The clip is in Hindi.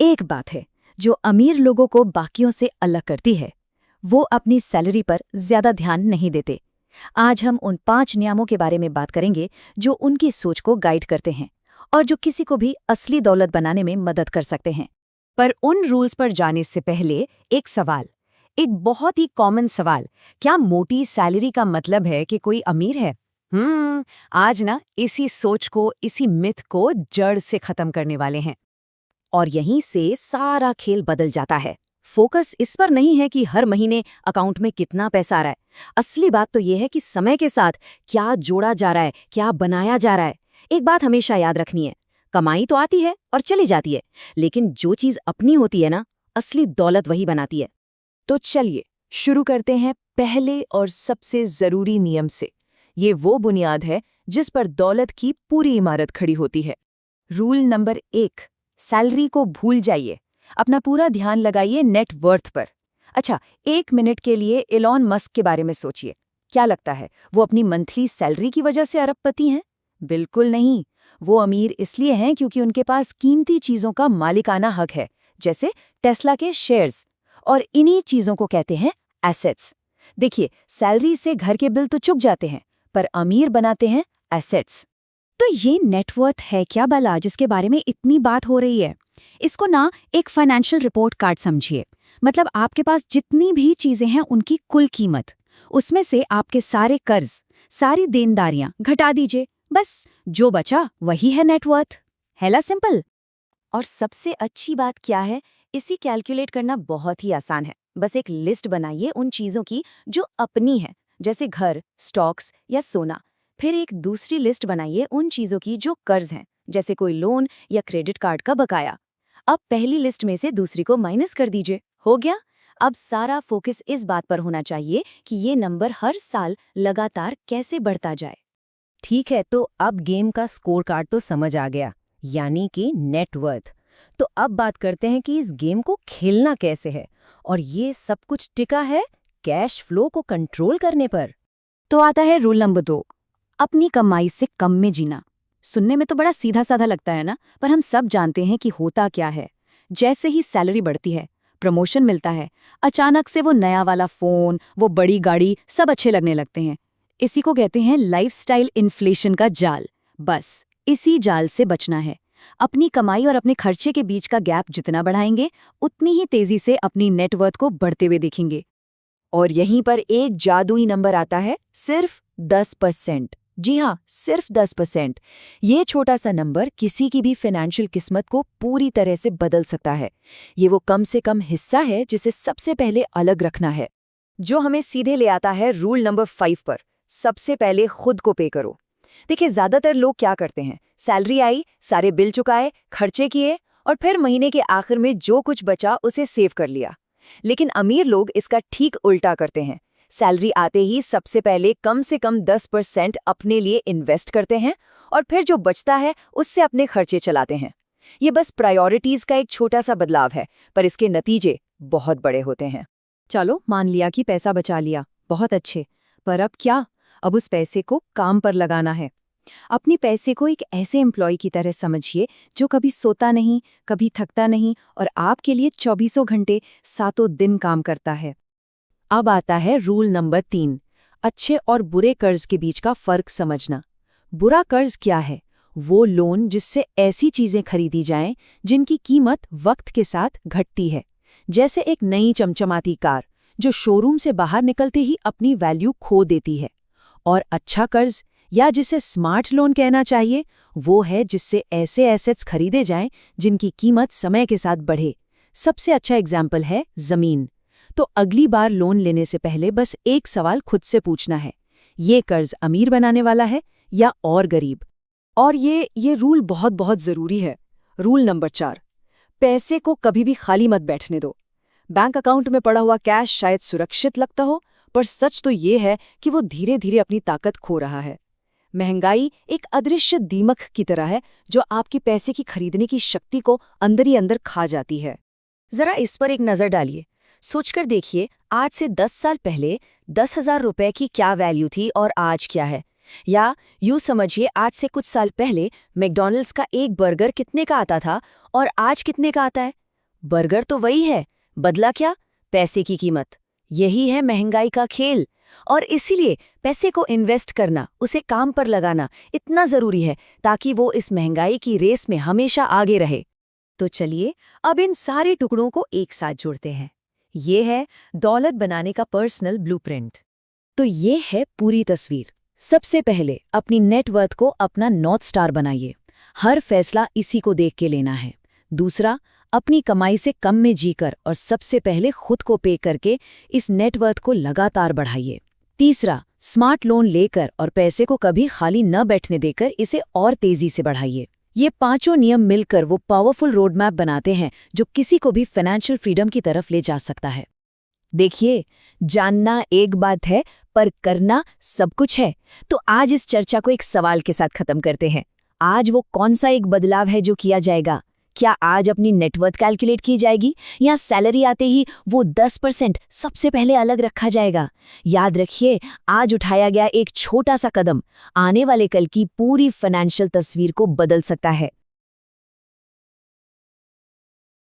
एक बात है जो अमीर लोगों को बाकियों से अलग करती है, वो अपनी सैलरी पर ज्यादा ध्यान नहीं देते। आज हम उन 5 नियमों के बारे में बात करेंगे जो उनकी सोच को गाइड करते हैं और जो किसी को भी असली दौलत बनाने में मदद कर सकते हैं। पर उन रूल्स पर जाने से पहले एक सवाल, एक बहुत ही कॉमन सवाल, क्या मोटी सैलरी का मतलब है कि कोई अमीर है? आज ना इसी सोच को, इसी मिथ को जड़ से खत्म करने वाले हैं। और यहीं से सारा खेल बदल जाता है। फोकस इस पर नहीं है कि हर महीने अकाउंट में कितना पैसा आ रहा है। असली बात तो यह है कि समय के साथ क्या जोड़ा जा रहा है, क्या बनाया जा रहा है। एक बात हमेशा याद रखनी है, कमाई तो आती है और चली जाती है, लेकिन जो चीज अपनी होती है ना, असली दौलत वही बनाती है। तो चलिए शुरू करते हैं पहले और सबसे जरूरी नियम से। ये वो बुनियाद है जिस पर दौलत की पूरी इमारत खड़ी होती है। रूल नंबर 1, सैलरी को भूल जाइए। अपना पूरा ध्यान लगाइए नेट वर्थ पर। अच्छा, 1 मिनट के लिए एलॉन मस्क के बारे में सोचिए। क्या लगता है वो अपनी मंथली सैलरी की वजह से अरबपति हैं? बिल्कुल नहीं। वो अमीर इसलिए हैं क्योंकि उनके पास कीमती चीजों का मालिकाना हक है, जैसे टेस्ला के शेयर्स। और इन्हीं चीजों को कहते हैं एसेट्स। देखिए, सैलरी से घर के बिल तो चुक जाते हैं, पर अमीर बनाते हैं एसेट्स। तो ये नेटवर्थ है क्या भला, जिसके बारे में इतनी बात हो रही है? इसको ना एक फाइनेंशियल रिपोर्ट कार्ड समझिए। मतलब आपके पास जितनी भी चीजें हैं उनकी कुल कीमत, उसमें से आपके सारे कर्ज, सारी देनदारियां घटा दीजिए। बस जो बचा वही है नेटवर्थ। है ना सिंपल? और सबसे अच्छी बात क्या है, इसी कैलकुलेट करना बहुत ही आसान है। बस एक लिस्ट बनाइए उन चीजों की जो अपनी है, जैसे घर, स्टॉक्स या सोना। फिर एक दूसरी लिस्ट बनाइए उन चीजों की जो कर्ज हैं, जैसे कोई लोन या क्रेडिट कार्ड का बकाया। अब पहली लिस्ट में से दूसरी को माइनस कर दीजिए। हो गया। अब सारा फोकस इस बात पर होना चाहिए कि ये नंबर हर साल लगातार कैसे बढ़ता जाए। ठीक है, तो अब गेम का स्कोर कार्ड तो समझ आ गया, यानी कि नेटवर्थ। तो अब बात करते हैं कि इस गेम को खेलना कैसे है, और ये सब कुछ टिका है कैश फ्लो को कंट्रोल करने पर। तो आता है रूल नंबर 2, अपनी कमाई से कम में जीना। सुनने में तो बड़ा सीधा साधा लगता है ना, पर हम सब जानते हैं कि होता क्या है। जैसे ही सैलरी बढ़ती है, प्रमोशन मिलता है, अचानक से वो नया वाला फोन, वो बड़ी गाड़ी, सब अच्छे लगने लगते हैं। इसी को कहते हैं लाइफस्टाइल इन्फ्लेशन का जाल। बस इसी जाल से बचना है। अपनी कमाई और अपने खर्चे के बीच का गैप जितना बढ़ाएंगे, उतनी ही तेजी से अपनी नेटवर्थ को बढ़ते हुए देखेंगे। और यहीं पर एक जादुई नंबर आता है, सिर्फ 10%। जी हाँ, सिर्फ 10%। ये छोटा सा नंबर किसी की भी फाइनेंशियल किस्मत को पूरी तरह से बदल सकता है। ये वो कम से कम हिस्सा है जिसे सबसे पहले अलग रखना है, जो हमें सीधे ले आता है रूल नंबर 5 पर। सबसे पहले खुद को पे करो। देखिए, ज्यादातर लोग क्या करते हैं, सैलरी आई, सारे बिल चुकाए, खर्चे किए, और फिर महीने के आखिर में जो कुछ बचा उसे सेव कर लिया। लेकिन अमीर लोग इसका ठीक उल्टा करते हैं। सैलरी आते ही सबसे पहले कम से कम 10% अपने लिए इन्वेस्ट करते हैं, और फिर जो बचता है उससे अपने खर्चे चलाते हैं। ये बस प्रायोरिटीज का एक छोटा सा बदलाव है, पर इसके नतीजे बहुत बड़े होते हैं। चलो, मान लिया कि पैसा बचा लिया, बहुत अच्छे। पर अब क्या? अब उस पैसे को काम पर लगाना है। अपनी पैसे को एक ऐसे एम्प्लॉय की तरह समझिए जो कभी सोता नहीं, कभी थकता नहीं, और आपके लिए 24 घंटे 7 दिन काम करता है। अब आता है रूल नंबर 3, अच्छे और बुरे कर्ज के बीच का फर्क समझना। बुरा कर्ज क्या है? वो लोन जिससे ऐसी चीजें खरीदी जाएं जिनकी कीमत वक्त के साथ घटती है, जैसे एक नई चमचमाती कार जो शोरूम से बाहर निकलते ही अपनी वैल्यू खो देती है। और अच्छा कर्ज, या जिसे स्मार्ट लोन कहना चाहिए, वो है जिससे ऐसे एसेट्स खरीदे जाएं जिनकी कीमत समय के साथ बढ़े। सबसे अच्छा एग्जाम्पल है जमीन। तो अगली बार लोन लेने से पहले बस एक सवाल खुद से पूछना है, ये कर्ज अमीर बनाने वाला है या और गरीब? और ये रूल बहुत बहुत जरूरी है। रूल नंबर 4, पैसे को कभी भी खाली मत बैठने दो। बैंक अकाउंट में पड़ा हुआ कैश शायद सुरक्षित लगता हो, पर सच तो ये है कि वो धीरे धीरे अपनी ताकत खो रहा है। महंगाई एक अदृश्य दीमक की तरह है जो आपकी पैसे की खरीदने की शक्ति को अंदर ही अंदर खा जाती है। जरा इस पर एक नजर डालिए। सोचकर देखिए, आज से 10 साल पहले 10,000 रुपए की क्या वैल्यू थी और आज क्या है। या यूं समझिए, आज से कुछ साल पहले मैकडॉनल्ड्स का एक बर्गर कितने का आता था और आज कितने का आता है। बर्गर तो वही है, बदला क्या? पैसे की कीमत। यही है महंगाई का खेल। और इसीलिए पैसे को इन्वेस्ट करना, उसे काम पर लगाना इतना जरूरी है ताकि वो इस महंगाई की रेस में हमेशा आगे रहे। तो चलिए अब इन सारे टुकड़ों को एक साथ जोड़ते हैं। ये है दौलत बनाने का पर्सनल ब्लूप्रिंट। तो ये है पूरी तस्वीर। सबसे पहले अपनी नेटवर्थ को अपना नॉर्थ स्टार बनाइए। हर फैसला इसी को देख के लेना है। दूसरा, अपनी कमाई से कम में जीकर और सबसे पहले खुद को पे करके इस नेटवर्थ को लगातार बढ़ाइए। तीसरा, स्मार्ट लोन लेकर और पैसे को कभी खाली न बैठने देकर इसे और तेजी से बढ़ाइए। ये पांचों नियम मिलकर वो पावरफुल रोड मैप बनाते हैं जो किसी को भी फाइनेंशियल फ्रीडम की तरफ ले जा सकता है। देखिए, जानना एक बात है पर करना सब कुछ है। तो आज इस चर्चा को एक सवाल के साथ खत्म करते हैं। आज वो कौन सा एक बदलाव है जो किया जाएगा? क्या आज अपनी नेटवर्थ कैलकुलेट की जाएगी या सैलरी आते ही वो 10% सबसे पहले अलग रखा जाएगा? याद रखिए, आज उठाया गया एक छोटा सा कदम आने वाले कल की पूरी फाइनेंशियल तस्वीर को बदल सकता है।